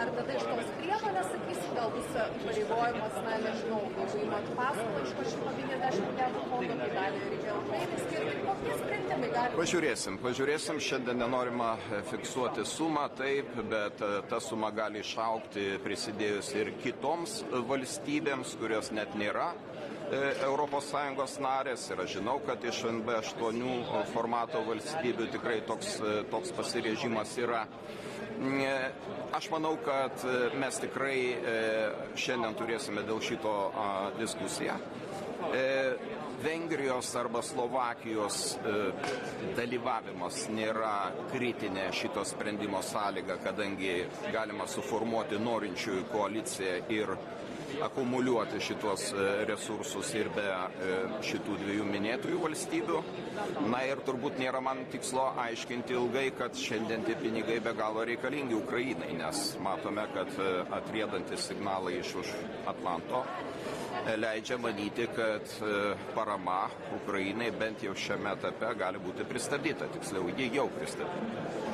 ar tada iš tos priemonės, sakysim, gal bus įpareigojimas, na, nežinau, jeigu įmat paskolą iš 150 milijardų fondo, tai dalį reikia Ukrainai skirti, kokie sprendimai gali? Pažiūrėsim, šiandien nenorima fiksuoti sumą, taip, bet ta suma gali išaugti prisidėjus ir kitoms valstybėms, kurios net nėra ES narės, ir aš žinau, kad iš NB8 formato valstybių tikrai toks pasirežimas yra. Aš manau, kad mes tikrai šiandien turėsime dėl šito diskusiją. Vengrijos arba Slovakijos dalyvavimas nėra kritinė šito sprendimo sąlyga, kadangi galima suformuoti norinčiųjų koaliciją ir akumuliuoti šitos resursus ir be šitų dviejų minėtųjų valstybių. Na ir turbūt nėra man tikslo aiškinti ilgai, kad šiandien tie pinigai be galo reikalingi Ukrainai, nes matome, kad atriedantis signalai iš už Atlanto leidžia manyti, kad parama Ukrainai bent jau šiame etape gali būti pristabdyta, tiksliau, ji jau pristabdyta.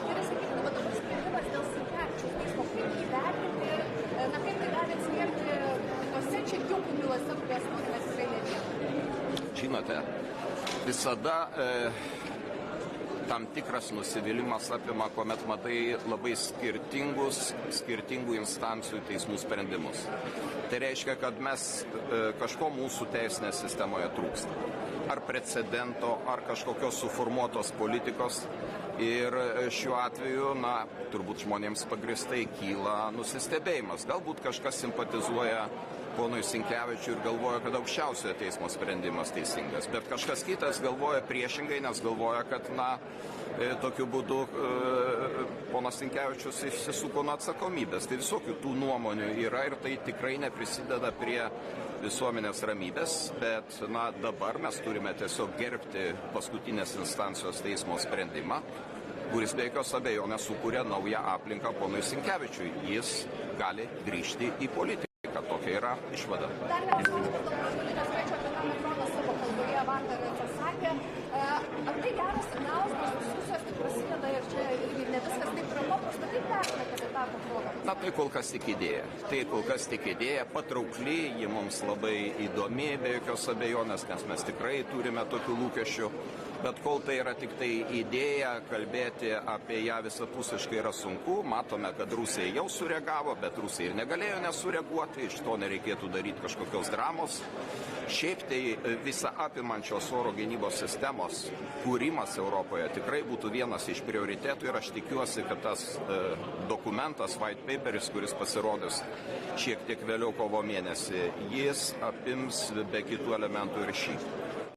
Gerai, sakykime, dabar sprendimas dėl Sinkevičiaus teismo, kaip įvertinti, na kaip tai gali atsiliepti tose čekiukų bylose, kurias mes tikrai nežinom? Žinote, visada tam tikras nusivylimas apima, kuomet matai labai skirtingų instancijų teismų sprendimus. Tai reiškia, kad kažko mūsų teisinėje sistemoje trūksta. Ar precedento, ar kažkokios suformuotos politikos. Ir šiuo atveju, turbūt žmonėms pagristai kyla nusistebėjimas. Galbūt kažkas simpatizuoja ponui Sinkevičiui ir galvoja, kad aukščiausiojo teismo sprendimas teisingas. Bet kažkas kitas galvoja priešingai, nes galvoja, kad, tokiu būdu ponas Sinkevičius išsisuko nuo atsakomybės. Tai visokių tų nuomonių yra ir tai tikrai neprisideda prie visuomenės ramybės, bet dabar mes turime tiesiog gerbti paskutinės instancijos teismo sprendimą, kuris be jokios abejonės sukuria naują aplinką ponui Sinkevičiui. Jis gali grįžti į politiką. Tokia yra išvada. Dar vienas klausimas dėl branduolinio skrydžio, apie ką Makronas savo kalboje vakar pasakė. Ar tai geras signalas, nes diskusijos tik prasideda ir čia ne viskas taip yra paprasta, kaip vertinate tą progą? Tai kol kas tik idėja, patraukli, ji mums labai įdomi, be jokios abejonės, nes mes tikrai turime tokių lūkesčių. Bet kol tai yra tik tai idėja, kalbėti apie ją visapusiškai yra sunku. Matome, kad Rusija jau sureagavo, bet Rusija ir negalėjo nesureaguoti, iš to nereikėtų daryti kažkokios dramos. Šiaip tai visą apimančios oro gynybos sistemos kūrimas Europoje tikrai būtų vienas iš prioritetų ir aš tikiuosi, kad tas dokumentas, white paperis, kuris pasirodys šiek tiek vėliau kovo mėnesį, jis apims be kitų elementų ir šį.